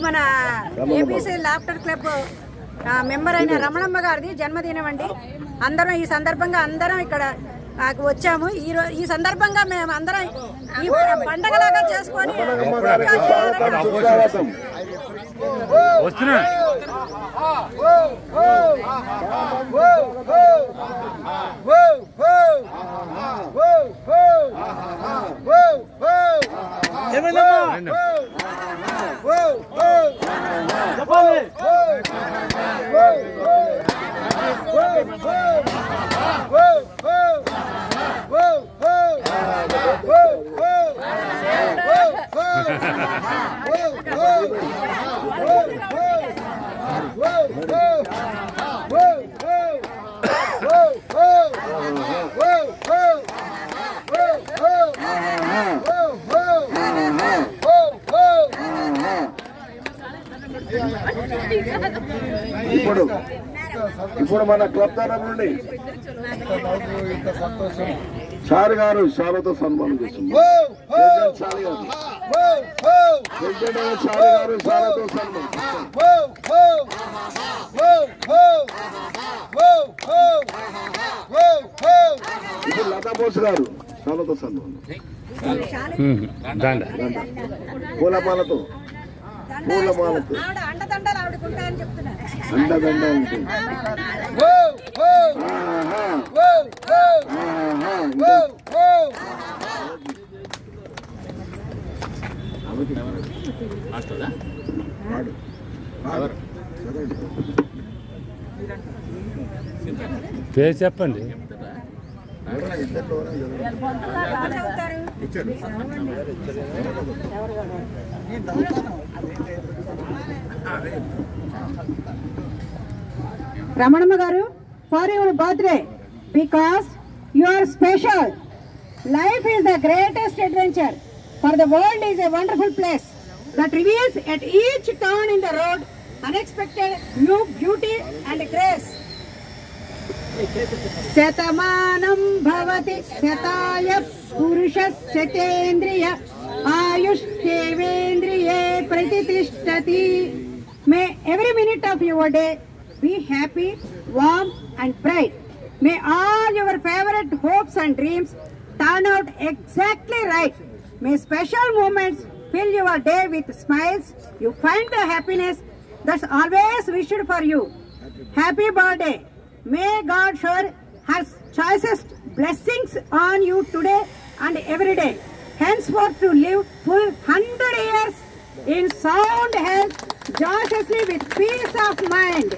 మన ABC laughter club member అయిన రమణమ్మ గారిది జన్మదినం అండి. అందరం ఈ సందర్భంగా అందరం ఇక్కడ వచ్చాము. ఈ సందర్భంగా మేము అందరం ఈ పండగలాగా చేసుకొని ఇప్పుడు మన క్లబ్ తరఫు నుండి సార్ గారు శాలతో సన్మానం చేస్తున్నారు. సార్ గారు శాలతో ఇప్పుడు లతా బోస్ గారు శాలతో సన్మానం పూలమాలతో అండదండలు ఆడుకుంటాయని చెప్తున్నారు. పేరు చెప్పండి. Ramanamma garu, for your birthday, because you are special. Life is the greatest adventure, for the world is a wonderful place that reveals at each turn in the road unexpected new beauty and grace. Satamanam bhavati sataya purushas satendriya ayush devendriye pratitishthati. May every minute of your day be happy, warm and bright. May all your favorite hopes and dreams turn out exactly right. May special moments fill your day with smiles. You find the happiness that's always wished for you. Happy birthday. May God shower His choicest blessings on you today and every day. Henceforth to live full 100 years in sound health, joyously with peace of mind.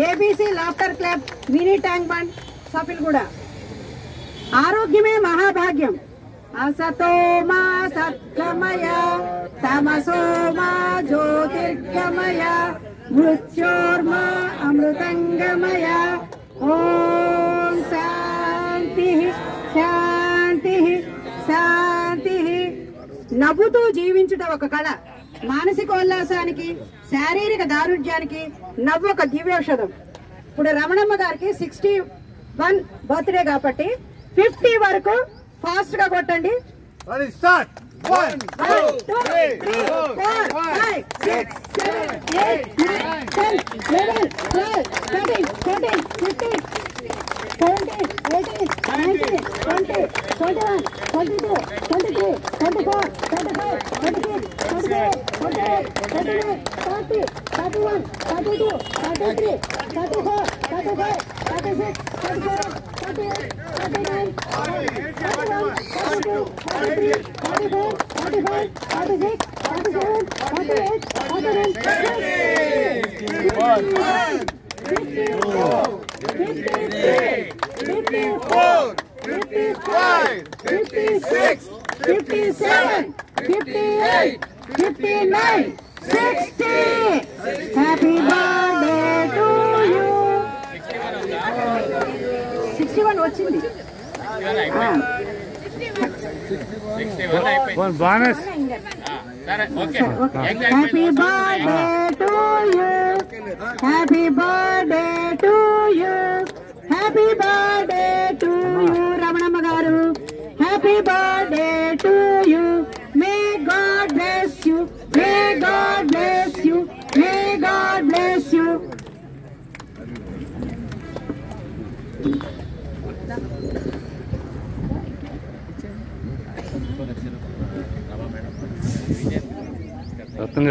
ABC Laughter Club, Mini Tank Band, Sapilguda. Arogyame Mahabhagyam. Asato ma satgamaya, tamaso ma jyotirgamaya, mrityorma amrutangamaya. Om Shanti Shanti Shanti. నవ్వుతూ జీవించుట ఒక కళ. మానసిక ఉల్లాసానికి, శారీరక దారుఢ్యానికి నవ్వు ఒక దివ్యౌషధం. ఇప్పుడు రమణమ్మ గారికి 61 birthday కాబట్టి 50 వరకు ఫాస్ట్ గా కొట్టండి. 1 2 3 4 5 6 7 8 9 10 11 12 13 14 15 17 18 19 20 21 22 23 24 25 26 27 28 29 30 31 32 33 34 35 36 37 38 39 41 42 43 44 45 46 47 48 54 55 56 57 58 59 60. Happy birthday to you. 61 వచ్చింది. Bonus. Happy birthday to you. Happy birthday to you. Happy birthday to you, Ramanamma garu. Happy birthday to you. May God bless you. May God bless you.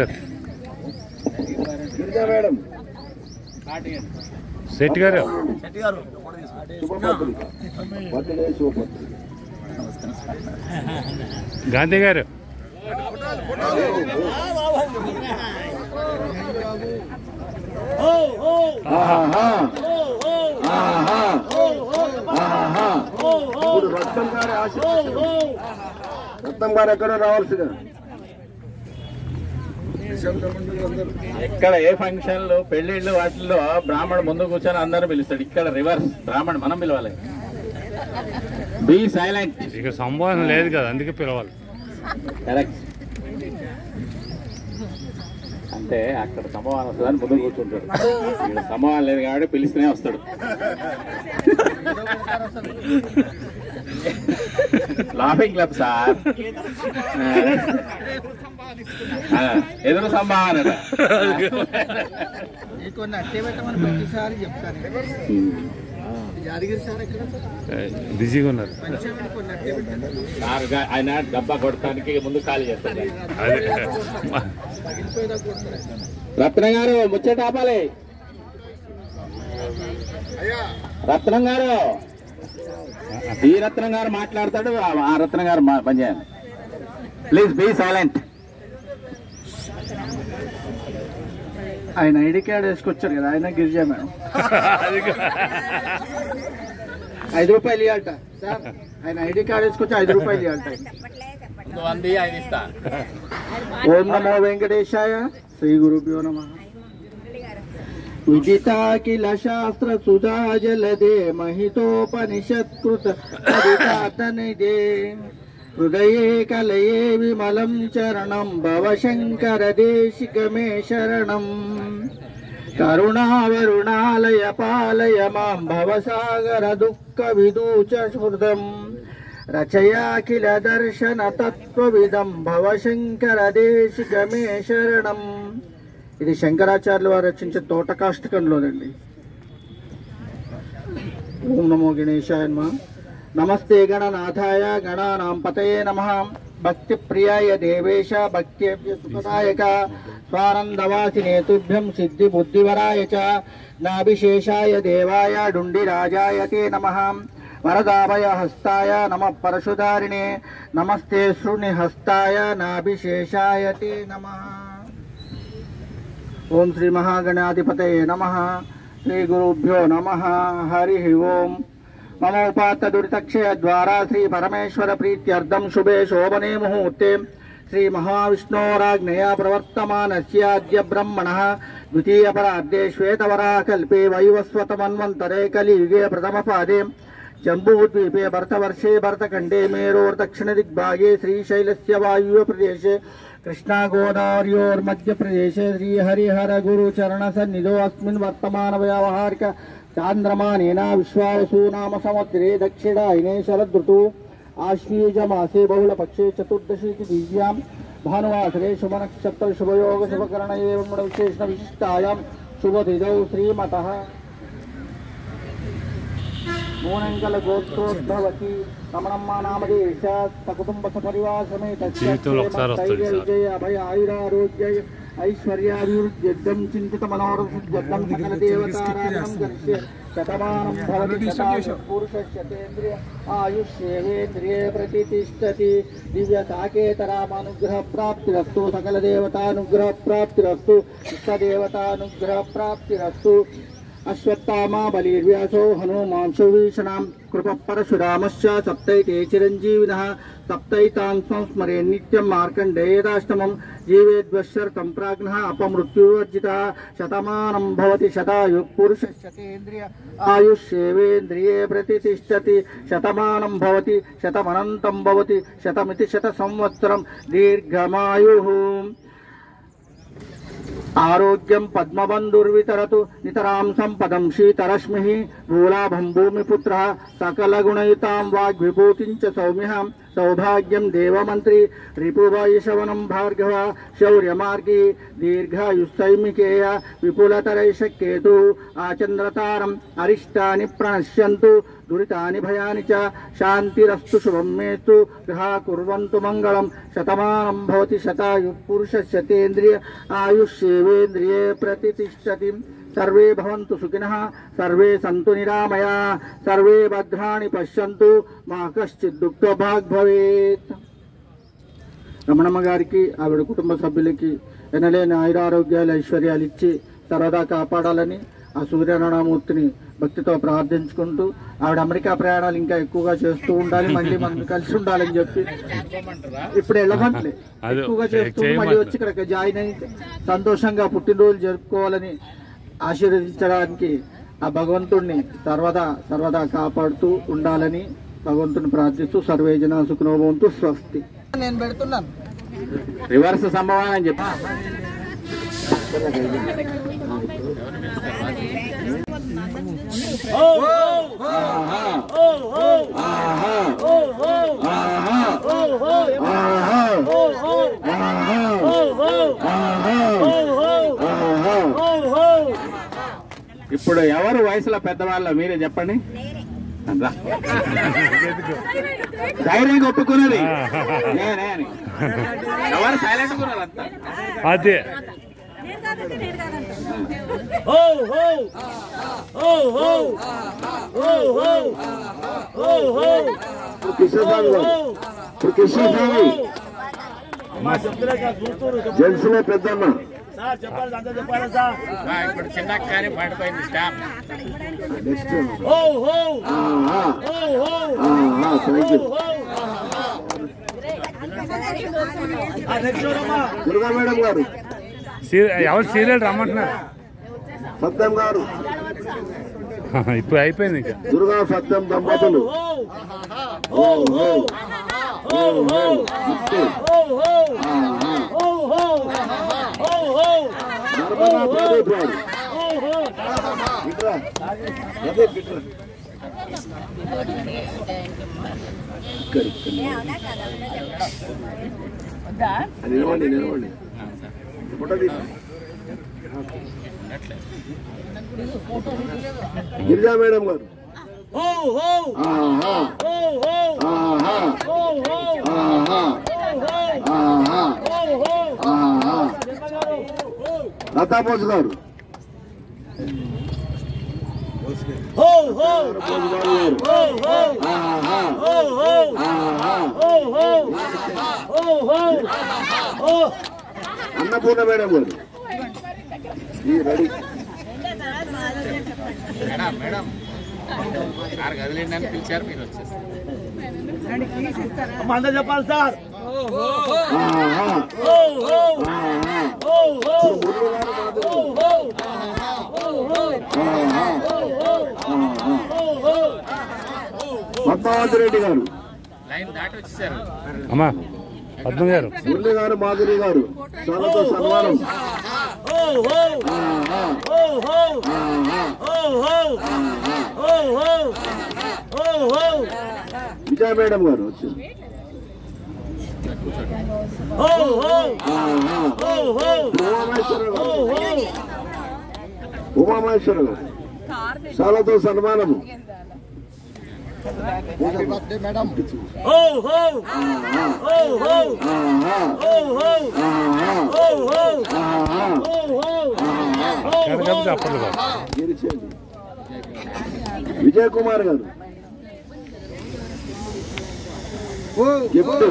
గారు, Girija madam, Shetty గారు, శుభపత్రి, birthday శుభపత్రి, Gandhi గారు, ఇప్పుడు రత్నం గారి ఆశ, రత్నం గారు ఎక్కడో రావాల్సిందే. ఇక్కడ ఏ ఫంక్షన్లు పెళ్లిళ్ళు వాటిల్లో బ్రాహ్మణ్ ముందు కూర్చొని అందరూ పిలుస్తాడు. ఇక్కడ రివర్స్, బ్రాహ్మణ్ మనం పిలవాలి. Be silent. ఇక సంభాషణ లేదు కదా, అందుకే పిలవాలి. కరెక్ట్. అంటే అక్కడ సంభావన వస్తుందని ముందు కూర్చుంటాడు. ఇక్కడ సంభావన లేదు కాబట్టి పిలిస్తేనే వస్తాడు. లాఫింగ్ క్లబ్ సార్, ఎదురు సంభావన ప్రతిసారి చెప్తాను. యాదగిరి సార్ ఎక్కడ బిజీగా ఉన్నారు. సార్ ఆయన డబ్బా కొట్టడానికి ముందు ఖాళీ చేస్తాడు. రత్నం గారు ముచ్చట ఆపాలి. రత్నం గారు, ఈ రత్నం గారు మాట్లాడతాడు, ఆ రత్నం గారు పనిచేయాలి. Please be silent. ఆయన ఐడి కార్డ్ వేసుకొచ్చారు కదా, ఆయన గిరిజా మేడం. 5 రూపాయలు ఇవ్వాలట సార్. ఆయన ఐడి కార్డ్ వేసుకొచ్చి 5 రూపాయలు ఇవ్వాలట. ఓం నమో వెంకటేశాయ. శ్రీ గురుభ్యో నమః. విదితాఖిల శాస్త్ర సుధా జలదే మహితోపనిషత్కృత నిదే హృదయే కలయే విమలం చరణం భవశంకర దేశికమే శరణం. కరుణావరుణాలయ పాలయ మాం భవసాగర దుఃఖ విదూచ స్మృతం. రచయాఖిల దర్శన తత్వవిదం భవశంకర దేశికమే శరణం. ఇది శంకరాచార్యులు వారు రచించే తోటకాష్టకంలోదండి. ఓం నమో గణేశాయ నమః. నమస్తే గణనాథాయ గణానాం పతయే నమః. భక్తి ప్రియాయ దేవేశ భక్త్యేభ్య సుఖదాయక స్వానందవాసినే తుభ్యం సిద్ధి బుద్ధివరాయ చ నాభిశేషాయ దేవాయ డుండిరాజాయ తే నమః. వరదాభయ హస్తాయ నమః పరశుధారిణే నమస్తే శృణి హస్తాయ నాభిశేషాయ తే నమః. ఓం శ్రీ మహాగణాధిపతయే నమః. శ్రీ గురుభ్యో నమః. హరి ఓం. మమోపాత్త దురితక్షయ ద్వారా శ్రీ పరమేశ్వర ప్రీత్యర్థం శుభే శోభనే ముహూర్తే శ్రీ మహావిష్ణోరాజ్ఞయా ప్రవర్తమానస్యాద్య బ్రహ్మణః ద్వితీయ పరార్ధే శ్వేతవరాకల్పే వైవస్వతమన్వంతరే కలియుగే ప్రథమ పాదే జంబూద్వీపే భరతవర్షే భరతఖండే మేరోర్దక్షిణ దిగ్భాగే శ్రీశైలస్య వాయువ్య ప్రదేశే कृष्णा गोदावर्योर्मध्य प्रदेशे श्रीहरिहर गुरुचरण सन्निधो अस्मिन् वर्तमान व्यावहारिक चांद्रमानेन विश्वावसु नाम संवत्सरे दक्षिणायने शरदृतु आश्वीज मासे बहुलपक्षे चतुर्दशी तिथ्यां भानुवासरे शुभनक्षत्र शुभयोग शुभकरण एवं गुणविशेषण विशिष्टायां शुभतिथौ श्रीमतः मूनंगल गोत्रोद्भवती रमणम्म नामदेश सकुटुंब सपरिवार समेत विजय अभय आयुरारोग्य ऐश्वर्याभिवृद्ध्यर्थं चिंतित मनोरथसिद्ध्यर्थं सकल देवताराधनं करिष्ये शतमानं भवति पुरुषस्यतेन्द्रिय आयुष्येवेन्द्रिये प्रतिष्ठति दिव्य साकेतरामानुग्रह प्राप्तिरस्तु सकल देवतानुग्रह प्राप्तिरस्तु इष्टदेवतानुग्रह प्राप्तिरस्तु अश्वत्थामा बलिर्व्यासो हनुमांशो भीषणां कृप परशुरामश्च सप्तैते चिरञ्जीविनः सप्तैतान् संस्मरे नित्यं मार्कण्डेयदाष्टमं जीवेद्वशर्तं प्राज्ञः अपमृत्युवर्जितः शतमानं भवति शतायुः पुरुषस्यतेन्द्रिय आयुष्येवेन्द्रिये प्रतिष्ठति शतमानं भवति शतमनन्तं भवति शतमिति शतसंवत्सरं दीर्घमायुः आरोग्यं पद्मबन्धुर्वितरतु नितरां सम्पदं शीतरश्मिः भूलाभं भूमिपुत्रः सकलगुणयुतां वाग्विभूतिं च सौम्यः సౌభాగ్యం దేవమంత్రి రిపువైశవనం భార్గవ శౌర్యమార్గి దీర్ఘాయుస్తైమికేయ విపులతరైషకేతు ఆచంద్రతారం అరిష్టాని ప్రణశ్యంతు దురితాని భయాని చ శాంతిరస్తు శుభం మేస్తు గ్రహా కుర్వంతు మంగళం శతమానం భవతి శతాయు పురుష శతేంద్రియ ఆయుష్యేవేంద్రియే ప్రతిష్టతి సర్వే భవంతు సుఖినః సర్వే సంతు నిరామయా సర్వే భద్రాణి పశ్యంతు మా కశ్చిత్ దుఃఖభాగ్ భవేత్. రమణమ్మ గారికి ఆవిడ కుటుంబ సభ్యులకి ఎనలేని ఆయురారోగ్యాలు ఐశ్వర్యాలు ఇచ్చి సర్వదా కాపాడాలని ఆ సూర్యనారాయణమూర్తిని భక్తితో ప్రార్థించుకుంటూ ఆవిడ అమెరికా ప్రయాణాలు ఇంకా ఎక్కువగా చేస్తూ ఉండాలి, మళ్ళీ మనం కలిసి ఉండాలని చెప్పి ఇప్పుడు వెళ్ళమంటలే ఎక్కువగా చేస్తూ మళ్ళీ వచ్చి ఇక్కడ జాయిన్ అయ్యి సంతోషంగా పుట్టినరోజు జరుపుకోవాలని ఆశీర్వదించడానికి ఆ భగవంతుడిని సర్వదా కాపాడుతూ ఉండాలని భగవంతుని ప్రార్థిస్తూ సర్వే జన సుఖినో భవంతు. స్వస్తి. నేను పెడుతున్నాను రివర్స్ సంభవం అని చెప్పి ఇప్పుడు ఎవరు వయసులో పెద్దవాళ్ళ మీరే చెప్పండి. ధైర్యంగా ఒప్పుకున్నది నేనే అని. ఎవరు సైలెంట్ కున్నారు అంతా అదే జెంట్స్ లో పెద్దమ్మ ఇప్పుడు చిన్న కానీ పడిపోయింది స్టాప్. దుర్గా మేడం గారు, ఎవరు సీరియల్ రమ్మంటున్నారు సత్యం గారు, ఇప్పుడు అయిపోయింది ఇంకా. దుర్గా సత్యం దంపతులు, నిలవండి నిలవండి గిరిజా మేడం గారు, లతాబోస్ గారు, అన్నపూర్ణ మేడం గారు, రెడీ మేడం కారు కదిలిండి అని పిలిచారు, మీరు వచ్చేస్తారు. చెప్పాలి సార్. పద్మావతి రెడ్డి గారు, లైన్ దాటి వచ్చేసారు. అమ్మా పద్మ గారు, మురళి గారు, మాధురి గారు, చాలా సన్మానం. విజయ మేడం గారు వచ్చింది. ఉమామహేశ్వర గారు చాలాతో సన్మానము. విజయ్ కుమార్ గారు గిఫ్ట్.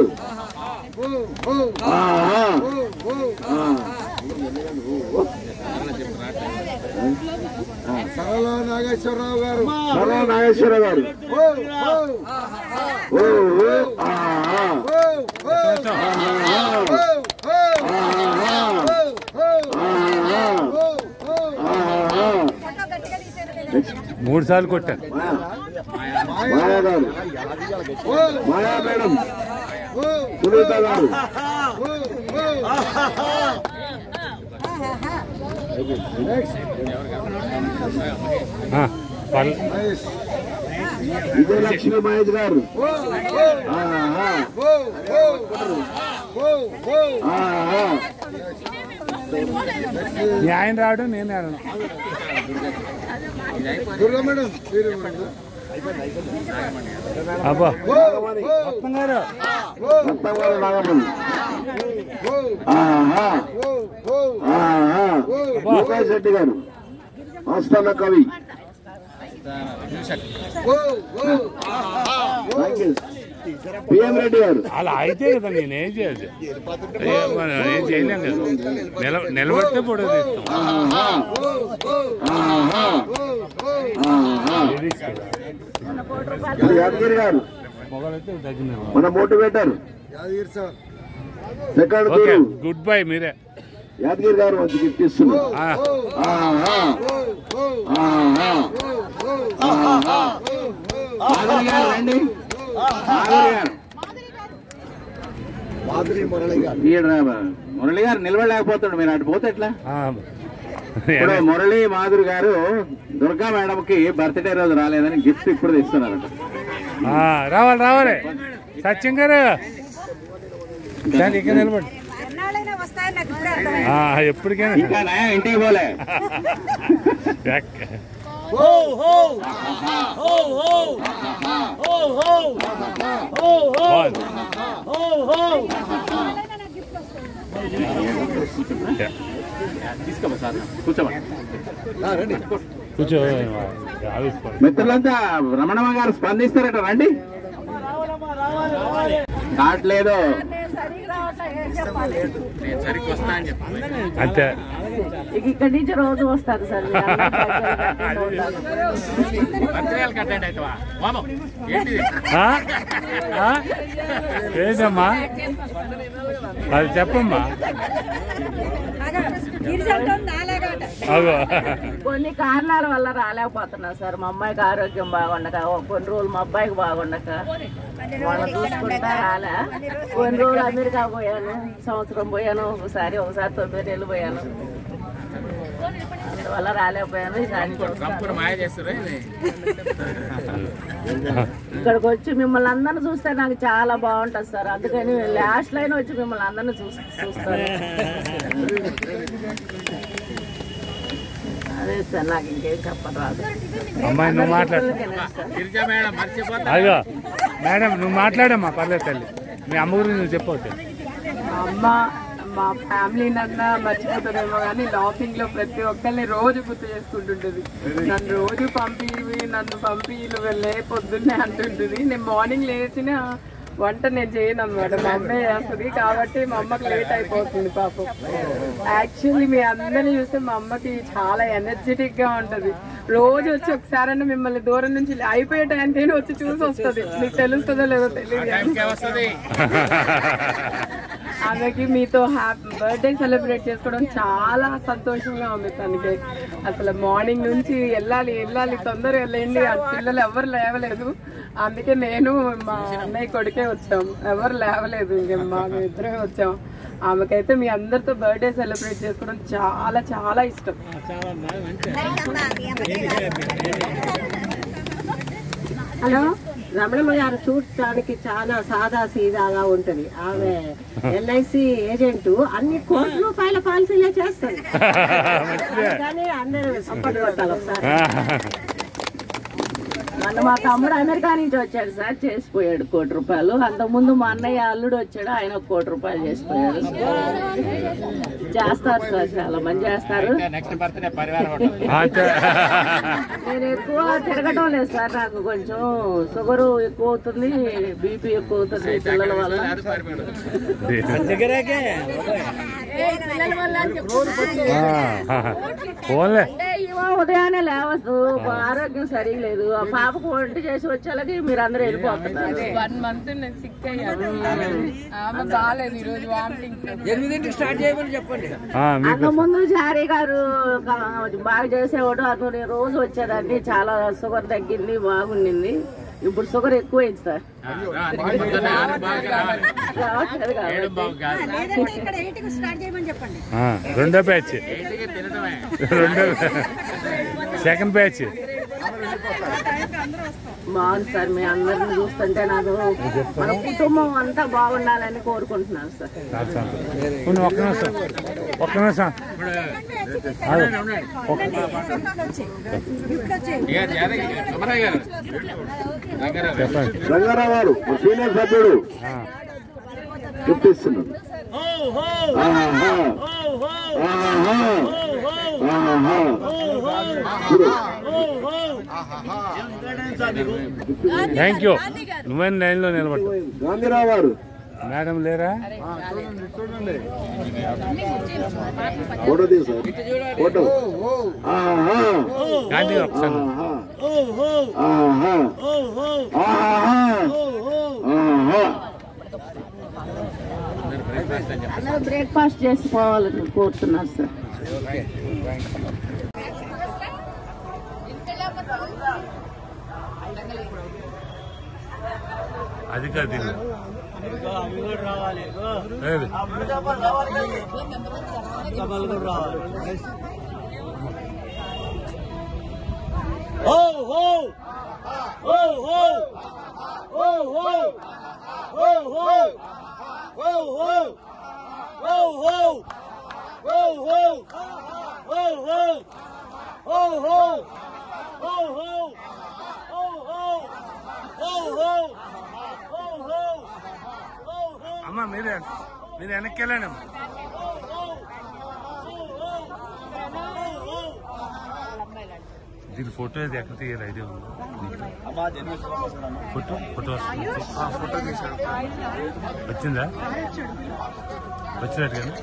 నాగేశ్వరరావు గారు, నాగేశ్వర గారు, మూడు సార్లు కొట్టారు. మాయా గారు, మాయా మేడం, సునీత గారు, విజయలక్ష్మి మహేష్ గారు ఆయన రావడం నేను ఆడను. అబ్బా మొత్తం గారు లోకేష్ రెడ్డి గారు ఆస్థాన కవి పిఎం రెడ్డి గారు. అలా అయితే కదా నేనేం చేయాలి, ఏం చేయలేం కదా, నిలబడితే పొడవు యాదగిరి గారు మొగలైతే తగ్గింది. మన motivator second okay good bye మీరే. యాదగిరి గారు మంచి గిఫ్ట్ ఇస్తున్నారు. రండి మురళి గారు నిలబడలేకపోతాడు, మీరు అటు పోతే ఎట్లా? ఇప్పుడు మురళి మాధురి గారు దుర్గా మేడంకి బర్త్డే రోజు రాలేదని గిఫ్ట్ ఇప్పుడు తెస్తున్నారట. రావాలి రావాలి సత్యం గారు ఇక్కడ నిలబడి ఎప్పటికైనా ఇంకా ఇంటికి పోలే. కూర్చో మిత్రులంతా రమణమ్మ గారు స్పందిస్తారట, రండి. కావట్లేదు అంతే. ఇక్కడి నుంచి రోజు వస్తారు సార్. ఏంటమ్మా అది చెప్పమ్మా. కొన్ని కారణాల వల్ల రాలేకపోతున్నా సార్. మా అమ్మాయికి ఆరోగ్యం బాగుండక, కొన్ని రోజులు మా అబ్బాయికి బాగుండక వాళ్ళని చూసుకుంటా రాలే. కొన్ని రోజులు అమెరికా పోయాను, సంవత్సరం పోయాను, ఒకసారి 9 నెలలు పోయాను. అందువల్ల రాలేకపోయాను. ఇక్కడికి వచ్చి మిమ్మల్ని అందరిని చూస్తే నాకు చాలా బాగుంటుంది సార్. అందుకని లాస్ట్ లైన్ వచ్చి మిమ్మల్ని అందరిని చూస్తాను. అదే సార్, నాకు ఇంకేం చెప్పరాదు. అమ్మాయి నువ్వు మాట్లాడు. అయ్యో మేడం నువ్వు మాట్లాడమ్మా, పర్లేదు తల్లి. మీ అమ్మ గురించి నువ్వు చెప్పవచ్చు. అమ్మ మా ఫ్యామిలీ నన్నా మర్చిపోతుందేమో కానీ లాఫింగ్ లో ప్రతి ఒక్కరిని రోజు గుర్తు చేసుకుంటుంటది. నన్ను రోజు నన్ను పంపి నువ్వు పొద్దున్నే అంటుంటుంది. నేను మార్నింగ్ లేచిన వంట నేను చేయను అనమాట, మా అమ్మే చేస్తుంది. కాబట్టి మా అమ్మకి లేట్ అయిపోతుంది పాపం. యాక్చువల్లీ మీ అందరినీ చూస్తే మా అమ్మకి చాలా ఎనర్జెటిక్ గా ఉంటది. రోజు వచ్చి ఒకసారైనా మిమ్మల్ని దూరం నుంచి అయిపోయే టైంకి వచ్చి చూసి వస్తుంది. మీకు తెలుస్తుందో లేదో తెలియదు. ఆమెకి మీతో బర్త్డే సెలబ్రేట్ చేసుకోవడం చాలా సంతోషంగా ఉంది తనకి. అసలు మార్నింగ్ నుంచి వెళ్ళాలి తొందరగా వెళ్ళండి, పిల్లలు ఎవరు లేవలేదు. అందుకే నేను మా అన్నయ్య కొడుకే వచ్చాం, ఎవరు లేవలేదు. ఇంక మేము ఇద్దరే వచ్చాం. ఆమెకైతే మీ అందరితో బర్త్డే సెలబ్రేట్ చేసుకోవడం చాలా చాలా ఇష్టం. హలో, రమణమ్మ గారు చూడటానికి చాలా సాదా సీదాగా ఉంటది. ఆమె LIC ఏజెంట్, అన్ని కోట్ల రూపాయల పాలసీలే చేస్తుంది. కానీ అందరూ సపోర్ట్ కొట్టాలి ఒకసారి. మొన్న మా తమ్ముడు అమెరికా నుంచి వచ్చాడు సార్, చేసిపోయాడు 1 కోటి రూపాయలు. అంతకుముందు మా అన్నయ్య అల్లుడు వచ్చాడు, ఆయన 1 కోటి రూపాయలు చేసిపోయాడు. చేస్తారు సార్, చాలా మంది చేస్తారు. నేను ఎక్కువ తిరగటం లేదు సార్, నాకు కొంచెం షుగర్ ఎక్కువ అవుతుంది, BP ఎక్కువ అవుతుంది పిల్లల వల్ల. ఉదయాన్నే లేవద్దు, ఆరోగ్యం సరిగా లేదు. ఆ పాపకు వంట చేసి వచ్చేలాగి మీరు అందరూ వెళ్ళిపోతున్నారు. 1 month నేను సిక్ అయ్యాను, ఆమె బాగాలేదు. ఈ రోజు వామిటింగ్ 8ంటికి స్టార్ట్ చేయమని చెప్పండి. అంతకుముందు జారీ గారు బాగా చేసేవాడు, అతను నేను రోజు వచ్చేదాన్ని. చాలా షుగర్ తగ్గింది, బాగుండింది. ఇప్పుడు షుగర్ ఎక్కువైంది సార్. రెండో బ్యాచ్, సెకండ్ బ్యాచ్. బాగుంది సార్, మీ అందరిని చూస్తుంటే నాకు మన కుటుంబం అంతా బాగుండాలని కోరుకుంటున్నాను సార్. ఒక్క నిమిషం రంగారావు గారు సీనియర్ సభ్యుడు గిఫ్ట్ ఇస్తున్నారు. Thank you. నువ్వైనా లైన్లో నిలబడ్డా. గాంధీరావు గారు మేడం లేరా? ఫోటో తీసారు. ఫోటో గాంధీ ఒకసారి అందరూ బ్రేక్ఫాస్ట్ చేసుకోవాలని కోరుతున్నారు సార్. అది కాదు అమ్మా మీరు వెనక్కి వెళ్ళండి అమ్మా. దీని ఫోటో ఇది ఎక్కడ తీయాలి ఐడియా ఉంది? ఫోటో వచ్చిందా? వచ్చినట్టు కానీ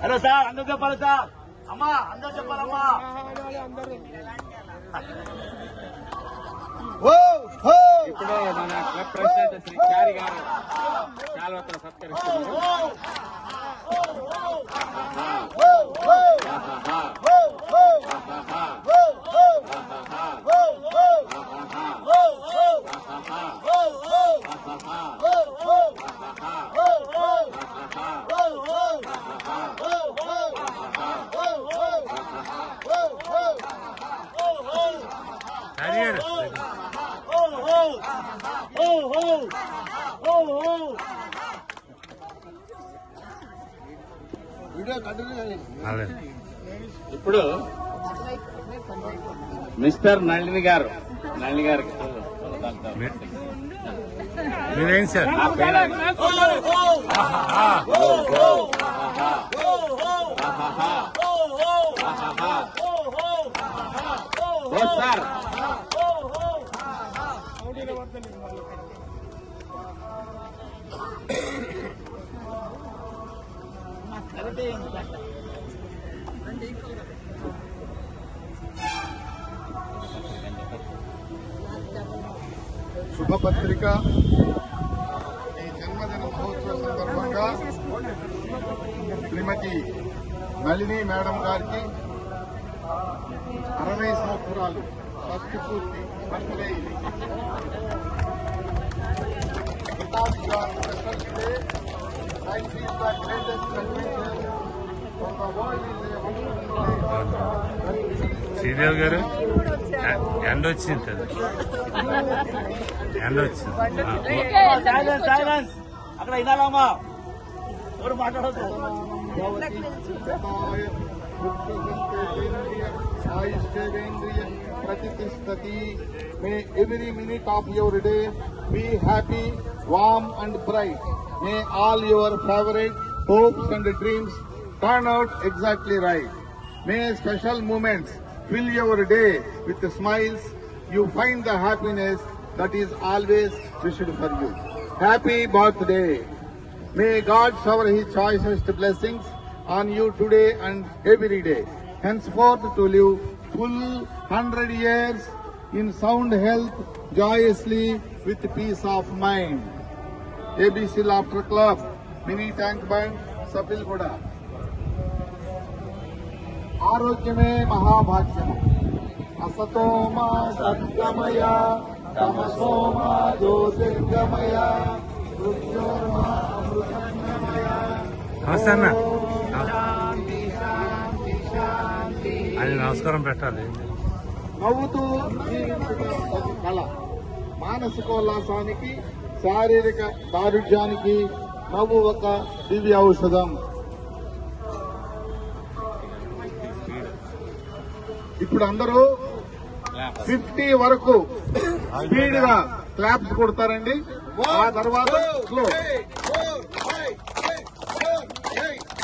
హలో సార్, అందరూ చెప్పాలి సార్. అమ్మా అందరూ చెప్పాలమ్మా. ఇప్పుడు మన క్లబ్ ప్రెసిడెంట్ శ్రీ చారి గారు శాల్వతో సత్కరిస్తున్నారు. ఇప్పుడు మిస్టర్ నళిని గారు, నళిని గారికి మీరేం సార్? సార్ శుభపత్రిక ఈ జన్మదిన మహోత్సవ సందర్భంగా శ్రీమతి నళిని మేడం గారికి 60 సంవత్సరాలు షష్ఠి పూర్తి బర్త్డే. శ్రీదేవి గారు ఎండ వచ్చింది కదా, ఎండ వచ్చింది. అక్కడ వినాలమ్మా, ఎవరు మాట్లాడదు. May every minute of your day be happy, warm and bright. May all your favorite hopes and dreams turn out exactly right. May special moments fill your day with smiles. You find the happiness that is always wished for you. Happy birthday. May God shower His choicest blessings on you today and every day. Henceforth to live full 100 years in sound health, joyously with peace of mind. ABC Laughter Club, Mini Tank Band, Sapilgoda. ఆరోగ్యమే మహాభాగ్యము. అసతోమా సద్గమయ, తమసోమా జ్యోతిర్గమయ, మృత్యోర్మా అమృతంగమయ. నమస్తే అన్న. అది నమస్కారం పెట్టాలి. నవ్వుతూ జీవించడం ఒక కళ. మానసికోల్లాసానికి, శారీరక దారుఢ్యానికి నవ్వు ఒక దివ్య ఔషధం. ఇప్పుడు అందరూ 50 వరకు స్పీడ్ గా క్లాప్స్ కొడతారండి. ఆ తర్వాత slow.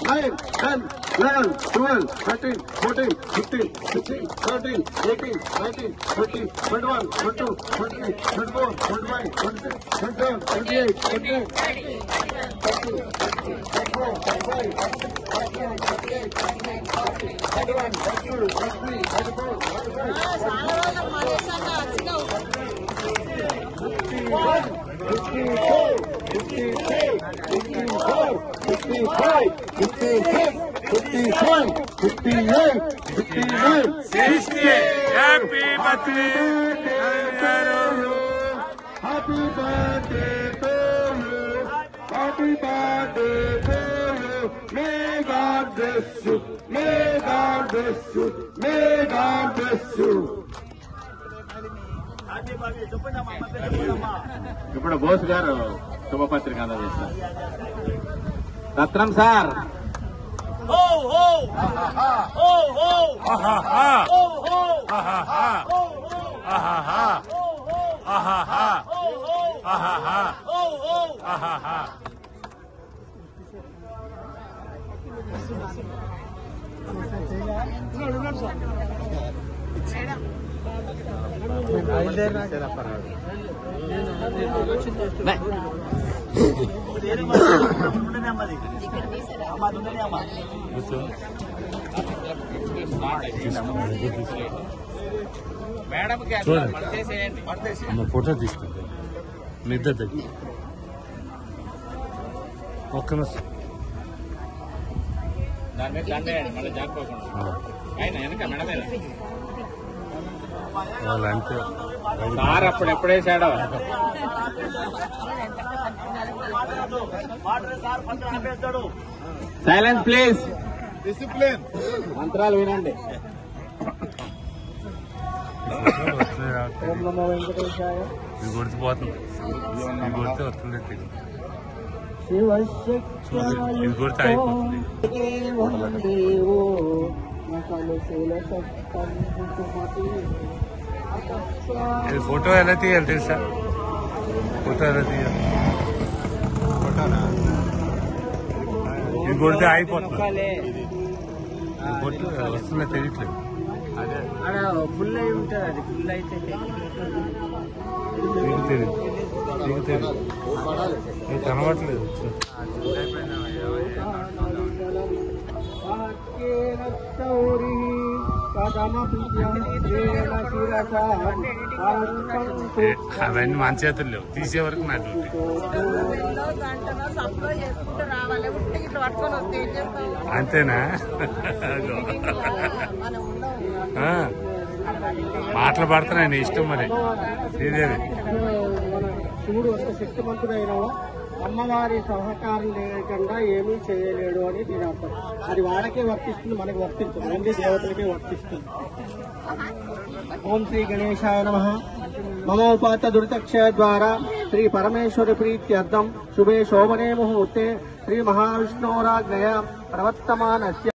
9, 10, 11, 12, 13, 14, 15, 16, 17, 18, 19, 20, 21, 22, 23, 24, 25, 26, 27, 28, 29, 30, 31, 32, 55, 56, 57, 58, 59, 60. Happy birthday. Happy birthday to you. Happy birthday to you. May God bless you. May God bless you. May God bless you. ఇప్పుడు బోస్ గారు శుభపత్రిక అందజేస్తారు. రత్నం సార్. ఫోటో తీసుకుంటా మీ ఇద్దరు దగ్గర ఒక్క నిమిషం. దాని మీద దండేయండి మళ్ళీ జారిపోకుండా. ఆయన వెనక మెడ మీద వాళ్ళంటే సార్ అప్పుడు ఎప్పుడేసాడో. Silence please. డిసిప్లిన్. మంత్రాలు వినండి. ఇది కొడిచిపోతుంది. ఇది కొడితే వస్తుంది. ఇది కొడితే అయిపోతుంది. ఇది ఫోటో ఎలా తీయాలి తెలుసా? ఫోటో ఎలా తీయాలి? ఇది కొడితే అయిపోతుంది. ఇది కొట్టి వస్తుందో తెలియట్లేదు. ఫుల్ అయి ఉంటుంది. అది ఫుల్ అయితే తెలియదు కనబడట్లేదు. అవన్నీ మన చేతులు లేవు. తీసే వరకు నా డ్యూటీ. అంతేనా? మాటలు పడుతున్నాయి నీ ఇష్టం. మరి శ్రీదేవి శివుడు ఒక శక్తివంతుడైన అమ్మవారి సహకారం లేకుండా ఏమీ చేయలేడు అని దీని అర్థం. అది వాళ్ళకే వర్తిస్తుంది, మనకి వర్తిస్తుంది. అన్ని దేవతలకే వర్తిస్తుంది. ఓం శ్రీ గణేశాయ నమః. మమోపాత దురితక్షయ ద్వారా శ్రీ పరమేశ్వరి ప్రీత్యర్థం శుభే శోభనే ముహూర్తే శ్రీ మహావిష్ణోరాజ్ఞయ ప్రవర్తమానస్య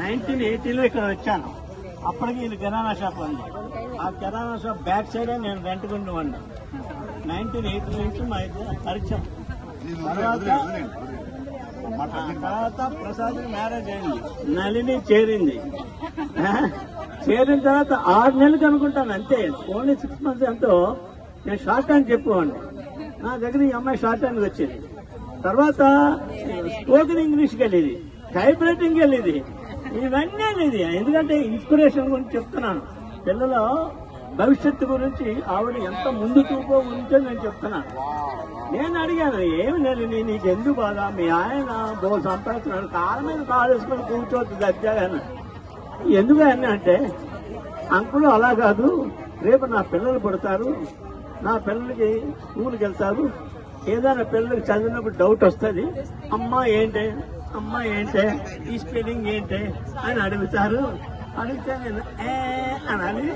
1980లో ఇక్కడ వచ్చాను. అప్పటికి ఇది కిరాణా షాప్ ఉంది. ఆ కిరాణా షాప్ బ్యాక్ సైడే నేను రెంట్కుంటూ ఉన్నా. 1980 నుంచి మా ఇద్దరు పరిచయం. తర్వాత ప్రసాద్ మ్యారేజ్ అయింది, నళిని చేరింది. చేరిన తర్వాత 6 నెలలకు అనుకుంటాను అంతే, ఓన్లీ 6 months ఎంతో నేను షార్ట్ హ్యాండ్ చెప్పేవాడిని. నా దగ్గర ఈ అమ్మాయి షార్ట్ హ్యాండ్ వచ్చేది. తర్వాత స్పోకెన్ ఇంగ్లీష్కి వెళ్ళేది, టైప్ రైటింగ్కి వెళ్ళేది, ఇవన్నీ వెళ్ళేది. ఎందుకంటే ఇన్స్పిరేషన్ గురించి చెప్తున్నాను. పిల్లల భవిష్యత్తు గురించి ఆవిడ ఎంత ముందు చూపో ఉంటే నేను చెప్తున్నాను. నేను అడిగాను, ఏమి నళిని నీకు ఎందుకు బాధ, మీ ఆయన బోల్ సంపాదిస్తున్నాడు, కాళ్ళ మీద కాలు వేసుకొని కూర్చోవద్దు దర్జాగాను. ఎందుకు అని అంటే, అంకులు అలా కాదు, రేపు నా పిల్లలు పుడతారు, నా పిల్లలకి స్కూల్కి వెళ్తారు, ఏదైనా పిల్లలకి చదివినప్పుడు డౌట్ వస్తుంది, అమ్మా ఏంటే ఈ స్పెల్లింగ్ ఏంటే అని అడుగుతారు. అడిగితే నేను అనాలి.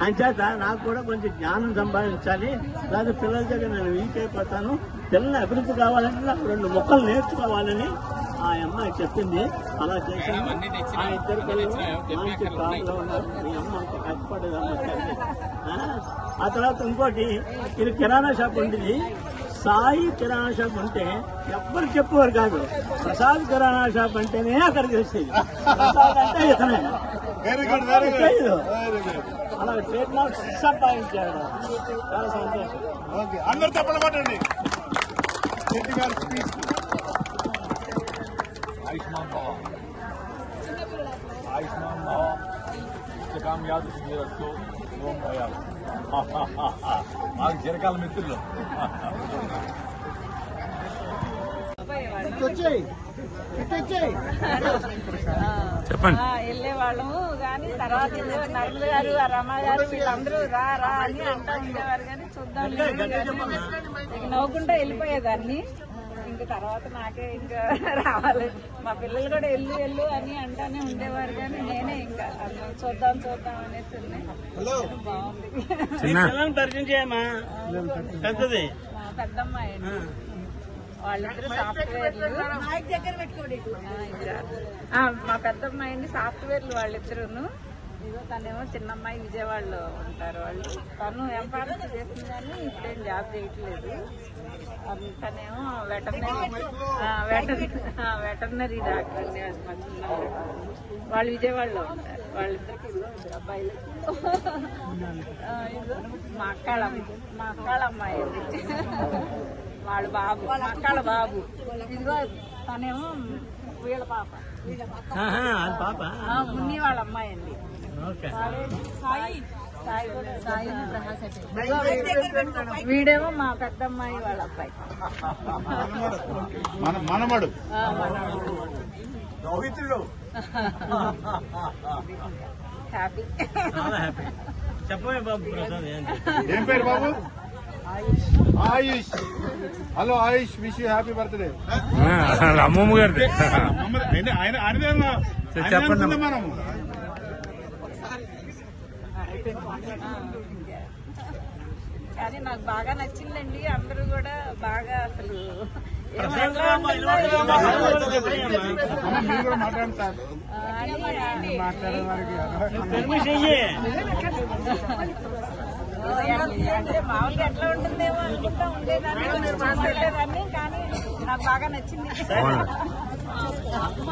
అంచేత నాకు కూడా కొంచెం జ్ఞానం సంపాదించాలి, లేదా పిల్లల దగ్గర నేను వీక్ అయిపోతాను, పిల్లల అభివృద్ధి కావాలంటే నాకు 2 మొక్కలు నేర్చుకోవాలని ఆ అమ్మాయి చెప్పింది. అలా చేశాను. ఆ 2 పిల్లలు మంచి కాపులో ఉన్నారు. మీ అమ్మ అంత కష్టపడేదమ్మా. ఆ తర్వాత ఇంకోటి, ఇది కిరాణా షాప్ ఉండేది. సాయి కిరాణా షాప్ ఉంటే ఎవ్వరు చెప్పేవారు కాదు. ప్రసాద్ కిరాణా షాప్ అంటేనే అక్కడికి వచ్చేది. ప్రసాద్ అంటే ఇతనే. అలా ట్రేడ్ మార్క్స్ సంపాదించాడు. చాలా సంతోషం. అందరు తప్పడమాటండి. आयुष्मान भव, आयुष्मान भव, कामयाब ఓం భయాలు మాకు చిరకాల మిత్రులు. చెప్పండి. వెళ్ళే వాళ్ళము కానీ తర్వాత నలుగురు గారు, రమ గారు వీళ్ళందరూ రా రా అని అంటూ ఉండేవారు. కానీ చూద్దాం నవ్వుకుంటూ వెళ్ళిపోయేదాన్ని. ఇంకా తర్వాత నాకే ఇంకా రావాలి, మా పిల్లలు కూడా వెళ్ళు అని అంటానే ఉండేవారు. కానీ నేనే ఇంకా చూద్దాం అనేసి బాగుంది. పరిచయం చేయమా పెద్దది మా పెద్దమ్మాయి అండి, వాళ్ళిద్దరు సాఫ్ట్వేర్లు. మా పెద్దమ్మాయి అండి సాఫ్ట్వేర్లు వాళ్ళిద్దరును. ఇదిగో తనేమో చిన్నమ్మాయి విజయవాడలో ఉంటారు వాళ్ళు. తను ఎంపార్టీ చేస్తుంది కానీ ఇప్పుడేం జాబ్ చేయట్లేదు. తనేమో వెటర్నరీ డాక్టర్ అండి. వాళ్ళు విజయవాడలో ఉంటారు. వాళ్ళిద్దరికి ఇద్దరు అబ్బాయిలు. మా అక్కాళ్ళ అమ్మాయి అండి, వాళ్ళ బాబు, మా అక్కాళ్ళ బాబు. ఇదిగో తనేమో వీళ్ళ పాప, మున్ని వాళ్ళ అమ్మాయి అండి. వీడేమో మా పెద్దమ్మాయి వాళ్ళ అబ్బాయి, మనమడు. హ్యాపీ. చెప్పమే బాబు ప్రసాద్. ఏం పేరు బాబు? Ayush. Hello Ayush, wish you happy birthday. అమ్మమ్మ గారిది చెప్పండి. మనం కానీ నాకు బాగా నచ్చిందండి. అందరూ కూడా బాగా అసలు అంటే మామూలుగా ఎట్లా ఉంటుందేమో అనుకుంటా ఉండేదాన్ని, మాట్లాడేదాన్ని. కానీ నాకు బాగా నచ్చింది. అమ్మ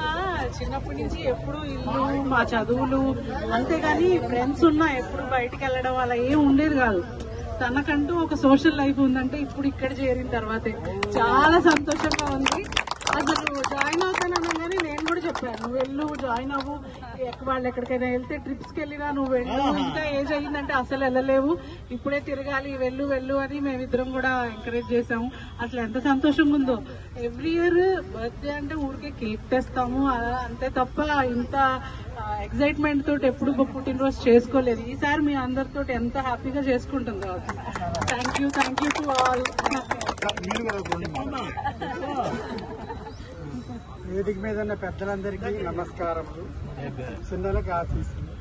చిన్నప్పటి నుంచి ఎప్పుడు ఇల్లు, మా చదువులు, అంతేగాని ఫ్రెండ్స్ ఉన్నా ఎప్పుడు బయటికి వెళ్ళడం అలా ఏం ఉండేది కాదు. తనకంటూ ఒక సోషల్ లైఫ్ ఉందంటే ఇప్పుడు ఇక్కడ చేరిన తర్వాతే చాలా సంతోషంగా ఉంది. అసలు జాయిన్ అవుతానని నేను కూడా చెప్పాను, నువ్వు వెళ్ళు, జాయిన్ అవ్వు, వాళ్ళు ఎక్కడికైనా వెళ్తే ట్రిప్స్కి వెళ్ళినా నువ్వు వెళ్ళు, ఇంకా ఏజ్ అయ్యిందంటే అసలు వెళ్ళలేవు, ఇప్పుడే తిరగాలి, వెళ్ళు అని మేమిద్దరం కూడా ఎంకరేజ్ చేసాము. అసలు ఎంత సంతోషంగా ఉందో. ఎవ్రీ ఇయర్ బర్త్డే అంటే ఊరికే కేక్ తెస్తాము అంతే తప్ప ఇంత ఎక్సైట్మెంట్ తోటి ఎప్పుడు పుట్టినరోజు చేసుకోలేదు. ఈసారి మీ అందరితో ఎంత హ్యాపీగా చేసుకుంటుందో. Thank you to all. వేదిక మీద ఉన్న పెద్దలందరికీ నమస్కారములు, చిన్నలకు ఆశీస్సులు.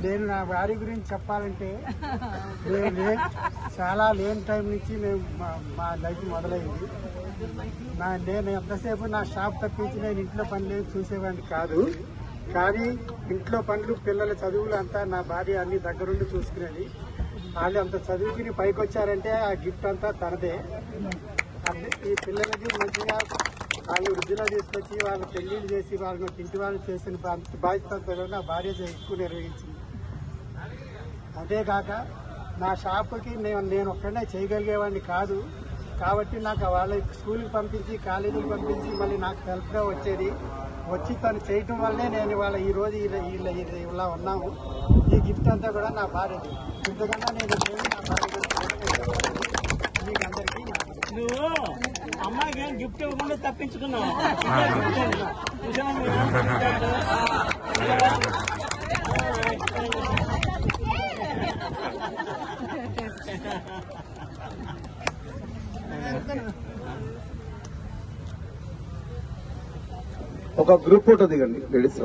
నేను నా భార్య గురించి చెప్పాలంటే చాలా లేని టైం నుంచి మేము మా లైఫ్ మొదలైంది. నేను ఎంతసేపు నా షాప్ తప్పించి నేను ఇంట్లో పనులు చూసేవాడిని కాదు. కానీ ఇంట్లో పనులు, పిల్లల చదువులు అంతా నా భార్య అన్ని దగ్గరుండి చూసుకునేది. వాళ్ళు అంత చదువుకుని పైకి వచ్చారంటే ఆ గిఫ్ట్ అంతా తనదే. ఈ పిల్లలకి మంచిగా వాళ్ళు వృద్ధిలో తీసుకొచ్చి వాళ్ళ పెళ్లిళ్ళు చేసి వాళ్ళని ఇంటి వాళ్ళు చేసిన బాధ్యత అంతా నా భార్య ఎక్కువ నిర్వహించింది. అంతేకాక నా షాపుకి నేను ఒక్కడే చేయగలిగేవాడిని కాదు. కాబట్టి నాకు వాళ్ళ స్కూల్కి పంపించి, కాలేజీకి పంపించి మళ్ళీ నాకు హెల్ప్గా వచ్చి తను చేయటం వల్లే నేను ఇవాళ ఈ రోజు ఇలా ఉన్నాము. ఈ గిఫ్ట్ అంతా కూడా నా భార్యది. ఇంతకన్నా నేను నా భార్య మీకు అందరికీ నువ్వు అమ్మాయికి ఏం గిఫ్ట్ ఇవ్వకుండా తప్పించుకున్నావు. ఒక గ్రూప్ ఫోటో దిగండి లేడీస్.